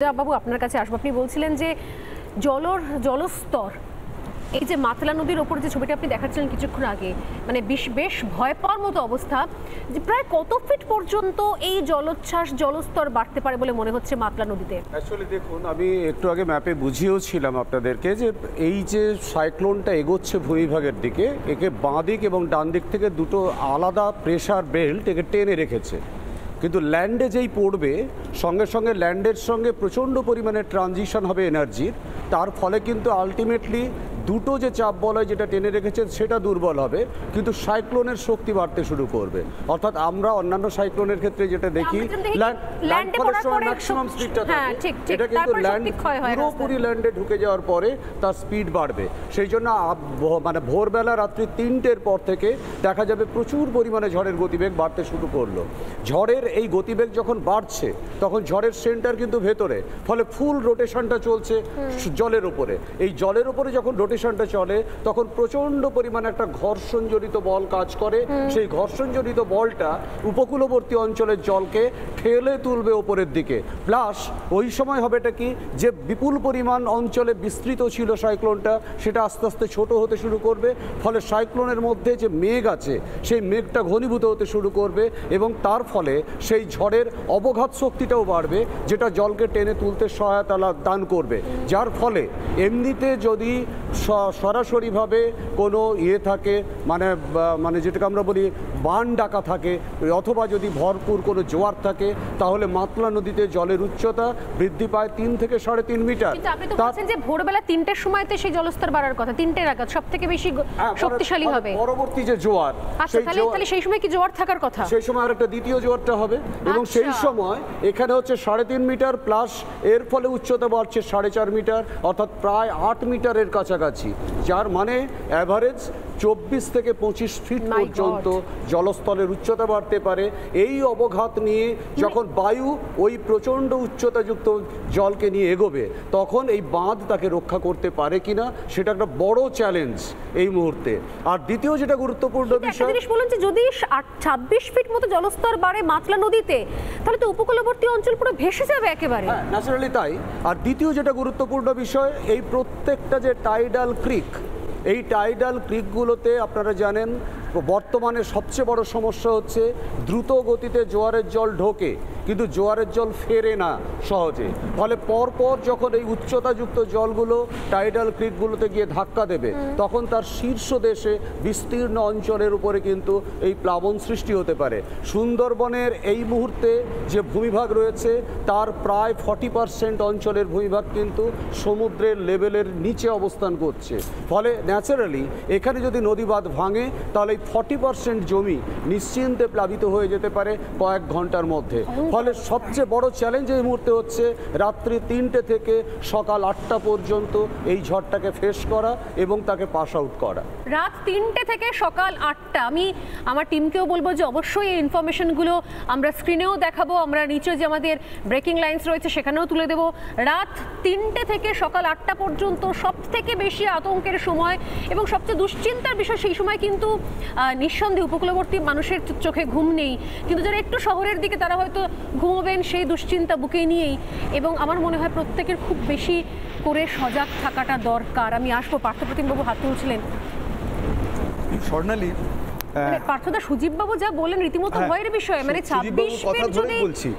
বাবু আপনার কাছে আসবো। আপনি বলছিলেন যে জলস্তর এই যে মাতলা নদীর ওপর যে ছবিটা আপনি দেখাচ্ছিলেন কিছুক্ষণ আগে, মানে বেশ ভয় পাওয়ার মতো অবস্থা, যে প্রায় কত ফিট পর্যন্ত এই জলস্তর বাড়তে পারে বলে মনে হচ্ছে মাতলা নদীতে? অ্যাকচুয়ালি দেখুন, আমি একটু আগে ম্যাপে বুঝিয়েও ছিলাম আপনাদেরকে যে এই যে সাইক্লোনটা এগোচ্ছে ভূমিভাগের দিকে, একে বাঁ দিক এবং ডান দিক থেকে দুটো আলাদা প্রেসার বেল্ট একে টেনে রেখেছে। কিন্তু ল্যান্ডে যেই পড়বে সঙ্গে সঙ্গে ল্যান্ডের সঙ্গে প্রচণ্ড পরিমাণে ট্রানজিশন হবে এনার্জির, তার ফলে কিন্তু আলটিমেটলি দুটো যে চাপ বলয় যেটা টেনে রেখেছে সেটা দুর্বল হবে, কিন্তু সাইক্লোনের শক্তি বাড়তে শুরু করবে। অর্থাৎ আমরা অন্যান্য সাইক্লোনের ক্ষেত্রে যেটা দেখি ল্যান্ড ফলের সময় ম্যাক্সিমাম স্পিডটা থাকে, এটা কিন্তু ল্যান্ড পুরোপুরি ল্যান্ডে ঢুকে যাওয়ার পরে তার স্পিড বাড়বে। সেই জন্য মানে ভোরবেলা রাত্রি 3টের পর থেকে দেখা যাবে প্রচুর পরিমাণে ঝড়ের গতিবেগ বাড়তে শুরু করলো। ঝড়ের এই গতিবেগ যখন বাড়ছে তখন ঝড়ের সেন্টার কিন্তু ভেতরে, ফলে ফুল রোটেশনটা চলছে জলের উপরে। এই জলের উপরে যখন রোটেশনটা চলে তখন প্রচণ্ড পরিমাণে একটা ঘর্ষণজনিত বল কাজ করে। সেই ঘর্ষণজনিত বলটা উপকূলবর্তী অঞ্চলের জলকে ঠেলে তুলবে ওপরের দিকে। প্লাস ওই সময় হবেটা কি, যে বিপুল পরিমাণ অঞ্চলে বিস্তৃত ছিল সাইক্লোনটা, সেটা আস্তে আস্তে ছোট হতে শুরু করবে। ফলে সাইক্লোনের মধ্যে যে মেঘ আছে সেই মেঘটা ঘনীভূত হতে শুরু করবে এবং তার ফলে সেই ঝড়ের অবঘাত শক্তিটাও বাড়বে, যেটা জলকে টেনে তুলতে সহায়তা দান করবে। যার ফলে এমনিতে যদি সরাসরিভাবে কোনো থাকে, মানে যেটাকে আমরা বলি বান ডাকা থাকে, অথবা যদি ভরপুর কোনো জোয়ার থাকে, তাহলে মাতলা নদীতে জলের উচ্চতা বৃদ্ধি পায় 3 থেকে 3.5 মিটার। কিন্তু আপনি তো বলছেন যে ভোরবেলা 3টের সময়তে সেই জলস্তর বাড়ার কথা, 3টে নাগাদ সবথেকে বেশি শক্তিশালী হবে পরবর্তী যে জোয়ার। আচ্ছা, তাহলে সেই সময় কি জোয়ার থাকার কথা? সেই সময় আরেকটা দ্বিতীয় জোয়ারটা হবে এবং সেই সময় এখানে হচ্ছে 3.5 মিটার, প্লাস এর ফলে উচ্চতা বাড়ছে 4.5 মিটার, অর্থাৎ প্রায় 8 মিটারের কাছাকাছি। যার মানে অ্যাভারেজ 24 থেকে 25 ফিট পর্যন্ত জলস্তরের উচ্চতা বাড়তে পারে। এই অবঘাত নিয়ে যখন বায়ু ওই প্রচণ্ড উচ্চতাযুক্ত জলকে নিয়ে এগোবে, তখন এই বাঁধ তাকে রক্ষা করতে পারে কিনা সেটা একটা বড় চ্যালেঞ্জ এই মুহূর্তে। আর দ্বিতীয় যেটা গুরুত্বপূর্ণ বিষয়, বলুন যে যদি 26 ফিট মতো জলস্তর বাড়ে মাতলা নদীতে, তাহলে তো উপকূলবর্তী অঞ্চল পুরো ভেসে যাবে একেবারে। হ্যাঁ, ন্যাচারালি তাই। আর দ্বিতীয় যেটা গুরুত্বপূর্ণ বিষয়, এই প্রত্যেকটা যে টাইডাল ক্রিক, এই টাইডাল ক্রিকগুলোতে আপনারা জানেন বর্তমানে সবচেয়ে বড় সমস্যা হচ্ছে দ্রুত গতিতে জোয়ারের জল ঢোকে, কিন্তু জোয়ারের জল ফেরে না সহজে। ফলে পরপর যখন এই উচ্চতাযুক্ত জলগুলো টাইডাল ক্রিকগুলোতে গিয়ে ধাক্কা দেবে, তখন তার শীর্ষ দেশে বিস্তীর্ণ অঞ্চলের উপরে কিন্তু এই প্লাবন সৃষ্টি হতে পারে। সুন্দরবনের এই মুহূর্তে যে ভূমিভাগ রয়েছে তার প্রায় 40% অঞ্চলের ভূমিভাগ কিন্তু সমুদ্রের লেভেলের নিচে অবস্থান করছে। ফলে ন্যাচারালি এখানে যদি নদীবাঁধ ভাঙে, তাহলে 40% জমি নিশ্চিন্তে প্লাবিত হয়ে যেতে পারে কয়েক ঘন্টার মধ্যে। ফলে সবচেয়ে বড় চ্যালেঞ্জ এই মুহূর্তে হচ্ছে রাত্রি 3টে থেকে সকাল 8টা পর্যন্ত এই ঝড়টাকে ফেস করা এবং তাকে পাস আউট করা। রাত 3টে থেকে সকাল 8টা। আমি আমার টিমকেও বলবো যে অবশ্যই এই ইনফরমেশনগুলো আমরা স্ক্রিনেও দেখাবো, আমরা নিচে যে আমাদের ব্রেকিং লাইন্স রয়েছে সেখানেও তুলে দেবো। রাত 3টে থেকে সকাল 8টা পর্যন্ত সবথেকে বেশি আতঙ্কের সময় এবং সবচেয়ে দুশ্চিন্তার বিষয়। সেই সময় কিন্তু নিঃসন্দেহে উপকূলবর্তী মানুষের চোখে ঘুম নেই, কিন্তু যারা একটু শহরের দিকে তারা হয়তো ঘুমোবেন সেই দুশ্চিন্তা বুকে নিয়েই। এবং আমার মনে হয় প্রত্যেকের খুব বেশি করে সজাগ থাকাটা দরকার। আমি আসবো, পার্থপ্রতিমবাবু হাত তুলছিলেন। স্বর্ণালী, পার্থদা, সুজীববাবু যা বলেন রীতিমতো ভয়ের বিষয়। মানে 26 ফিট যদি বলছি,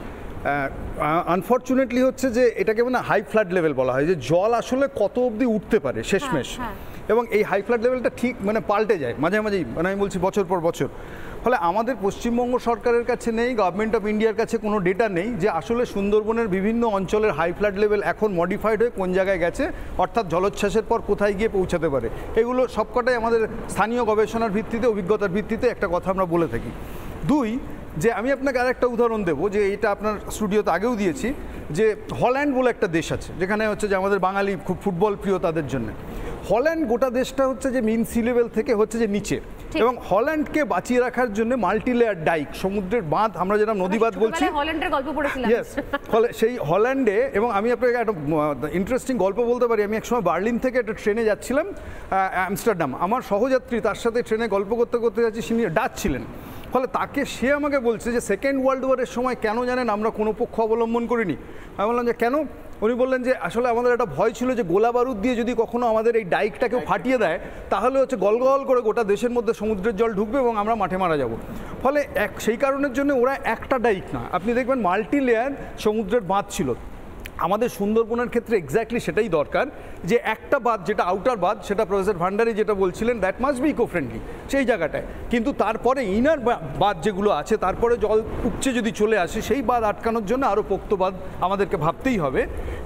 আনফর্চুনেটলি হচ্ছে যে এটাকে মানে হাই ফ্লাড লেভেল বলা হয়, যে জল আসলে কত অবধি উঠতে পারে শেষমেশ। এবং এই হাই ফ্লাড লেভেলটা ঠিক মানে পাল্টে যায় মাঝে মাঝেই, মানে আমি বলছি বছর পর বছর। ফলে আমাদের পশ্চিমবঙ্গ সরকারের কাছে নেই, গভর্নমেন্ট অফ ইন্ডিয়ার কাছে কোনো ডেটা নেই যে আসলে সুন্দরবনের বিভিন্ন অঞ্চলের হাই ফ্লাড লেভেল এখন মডিফাইড হয়ে কোন জায়গায় গেছে, অর্থাৎ জলোচ্ছ্বাসের পর কোথায় গিয়ে পৌঁছাতে পারে। এগুলো সবকটাই আমাদের স্থানীয় গবেষণার ভিত্তিতে, অভিজ্ঞতার ভিত্তিতে একটা কথা আমরা বলে থাকি। 2, যে আমি আপনাকে আরেকটা উদাহরণ দেবো, যে এটা আপনার স্টুডিওতে আগেও দিয়েছি, যে হল্যান্ড বলে একটা দেশ আছে যেখানে হচ্ছে যে আমাদের বাঙালি খুব ফুটবল প্রিয় তাদের জন্য। হল্যান্ড গোটা দেশটা হচ্ছে যে মিন সি লেভেল থেকে হচ্ছে যে নিচে, এবং হল্যান্ডকে বাঁচিয়ে রাখার জন্য মাল্টিলেয়ার ডাইক, সমুদ্রের বাঁধ, আমরা যেটা নদীবাঁধ বলছি, হল্যান্ডের গল্প পড়েছিলাম। ফলে সেই হল্যান্ডে, এবং আমি আপনাকে একটা ইন্টারেস্টিং গল্প বলতে পারি। আমি একসময় বার্লিন থেকে একটা ট্রেনে যাচ্ছিলাম আমস্টারডাম, আমার সহযাত্রী তার সাথে ট্রেনে গল্প করতে করতে যাচ্ছি, তিনি ডাচ ছিলেন। ফলে তাকে সে আমাকে বলছে যে সেকেন্ড ওয়ার্ল্ড ওয়ারের সময় কেন জানেন আমরা কোনো পক্ষ অবলম্বন করিনি। আমি বললাম যে কেন? উনি বললেন যে আসলে আমাদের একটা ভয় ছিল যে গোলা বারুদ দিয়ে যদি কখনো আমাদের এই ডাইকটাকেও ফাটিয়ে দেয় তাহলে হচ্ছে গলগল করে গোটা দেশের মধ্যে সমুদ্রের জল ঢুকবে এবং আমরা মাঠে মারা যাব। ফলে সেই কারণের জন্য ওরা একটা ডাইক না, আপনি দেখবেন মাল্টি লেয়ার সমুদ্রের বাঁধ ছিল। আমাদের সুন্দরবনের ক্ষেত্রে এক্স্যাক্টলি সেটাই দরকার, যে একটা বাঁধ যেটা আউটার বাঁধ, সেটা প্রফেসর ভান্ডারী যেটা বলছিলেন that must be eco friendly সেই জায়গাটায়, কিন্তু তারপরে ইনার বাঁধ যেগুলো আছে তারপরে জল উপচে যদি চলে আসে সেই বাঁধ আটকানোর জন্য আরও পোক্ত বাঁধ আমাদেরকে ভাবতেই হবে।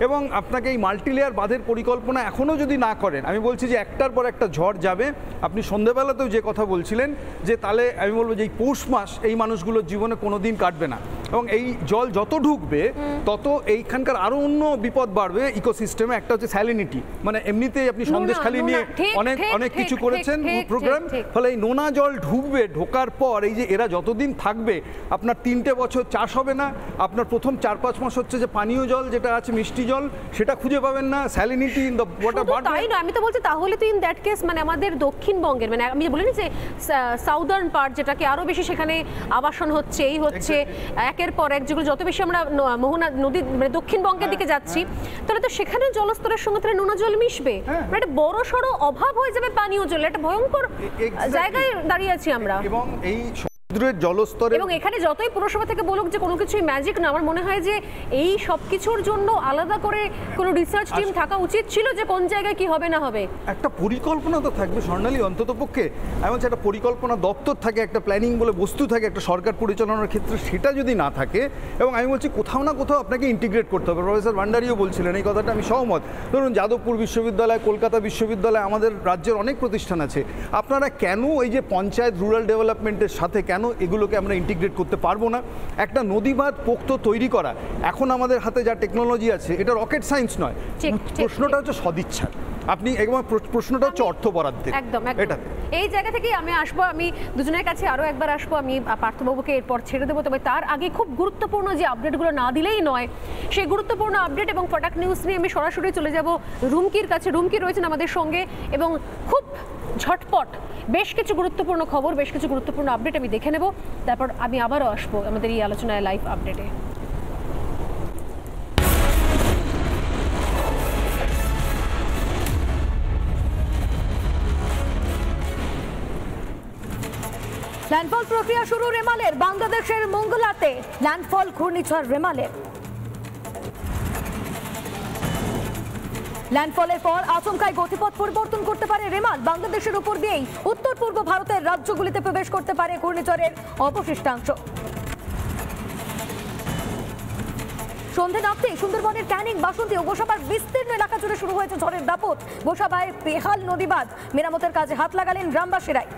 এবং আপনাকে এই মাল্টিলেয়ার বাঁধের পরিকল্পনা এখনও যদি না করেন, আমি বলছি যে একটার পর একটা ঝড় যাবে। আপনি সন্ধ্যেবেলাতেও যে কথা বলছিলেন যে তাহলে আমি বলবো যে এই পৌষ মাস এই মানুষগুলোর জীবনে কোনো দিন কাটবে না, এবং এই জল যত ঢুকবে তত এইখানকার আরও অন্য বিপদ বাড়বে ইকোসিস্টেমে। একটা হচ্ছে স্যালিনিটি, মানে এমনিতেই আপনি সন্দেশখালি নিয়ে অনেক কিছু করেছেন প্রোগ্রাম, ফলে এই নোনা জল ঢুকবে, ঢোকার পর এই যে এরা যতদিন থাকবে আপনার 3টে বছর চাষ হবে না, আপনার প্রথম 4-5 মাস হচ্ছে যে পানীয় জল যেটা আছে মিষ্টি জল সেটা খুঁজে পাবেন না, স্যালিনিটি ইন দ্য ওয়াটার বাড়বে। তাই না, আমি তো বলছি তাহলে তো ইন দ্যাট কেস মানে আমাদের দক্ষিণবঙ্গের, মানে আমি বলিনি যে সাউদার্ন পার্ট যেটাকে আরো বেশি সেখানে আবাসন হচ্ছে, এই হচ্ছে একের পর এক, যেগুলো যত বেশি আমরা মোহনা নদী মানে দক্ষিণবঙ্গের দিকে যাচ্ছি, তাহলে তো সেখানে জলস্তরের সঙ্গে তাহলে নোনা জল মিশবে, মানে একটা বড় সড়ো অভাব হয়ে যাবে পানীয় জলের, একটা ভয়ঙ্কর জায়গায় দাঁড়িয়ে আছি আমরা। এবং এই সমুদ্রের জলস্তরে, এবং এখানে যতই পুরসভা থেকে বলুক যে কোনো কিছুই ম্যাজিক না, আমার মনে হয় যে এই সব কিছুর জন্য আলাদা করে কোনো রিসার্চ টিম থাকা উচিত ছিল, যে কোন জায়গায় কি হবে না হবে। একটা পরিকল্পনা তো থাকবে স্বর্ণালী, অন্তত পক্ষে এমন একটা পরিকল্পনা দপ্তর থাকে, একটা প্ল্যানিং বলে বস্তু থাকে একটা সরকার পরিচালনার ক্ষেত্রে, সেটা যদি না থাকে, এবং আমি বলছি কোথাও না কোথাও আপনাকে ইন্টিগ্রেট করতে হবে। প্রফেসর ভান্ডারীও বলছিলেন এই কথাটা, আমি সহমত। ধরুন যাদবপুর বিশ্ববিদ্যালয়, কলকাতা বিশ্ববিদ্যালয়, আমাদের রাজ্যের অনেক প্রতিষ্ঠান আছে, আপনারা কেন এই যে পঞ্চায়েত রুরাল ডেভেলপমেন্টের সাথে কেন এগুলোকে আমরা ইন্টিগ্রেট করতে পারবো না? একটা নদী বাঁধ পোক্ত তৈরি করা এখন আমাদের হাতে যা টেকনোলজি আছে, এটা রকেট সায়েন্স নয়, প্রশ্নটা হচ্ছে সদিচ্ছা। আপনি একদম প্রশ্নটা হচ্ছে অর্থ বরাদ্দের। একদম এটা এই জায়গা থেকেই আমি আসবো, আমি দুজনের কাছে আরও একবার আসবো, আমি পার্থবাবুকে এরপর ছেড়ে দেবো। তবে তার আগে খুব গুরুত্বপূর্ণ যে আপডেটগুলো না দিলেই নয়, সেই গুরুত্বপূর্ণ আপডেট এবং ফটাক নিউজ নিয়ে আমি সরাসরি চলে যাব রুমকির কাছে। রুমকি রয়েছেন আমাদের সঙ্গে এবং খুব ঝটপট বেশ কিছু গুরুত্বপূর্ণ খবর, বেশ কিছু গুরুত্বপূর্ণ আপডেট আমি দেখে নেব, তারপর আমি আবারও আসবো আমাদের এই আলোচনায় লাইভ আপডেটে। ল্যান্ডফল প্রক্রিয়া শুরু রেমালের, বাংলাদেশের মঙ্গলাতে ল্যান্ডফল ঘূর্ণিঝড় রেমালের। ল্যান্ডফলের পর আচমকায় গতিপথ পরিবর্তন করতে পারে রেমাল, বাংলাদেশের উপর দিয়েই উত্তর পূর্ব ভারতের রাজ্যগুলিতে প্রবেশ করতে পারে ঘূর্ণিঝড়ের অবশিষ্টাংশ। সন্ধে নামতেই সুন্দরবনের ক্যানিং, বাসন্তী ও গোসাবার বিস্তীর্ণ এলাকা জুড়ে শুরু হয়েছে ঝড়ের দাপট। গোসাবায় বেহাল নদীবাঁধ মেরামতের কাজে হাত লাগালেন গ্রামবাসীরাই।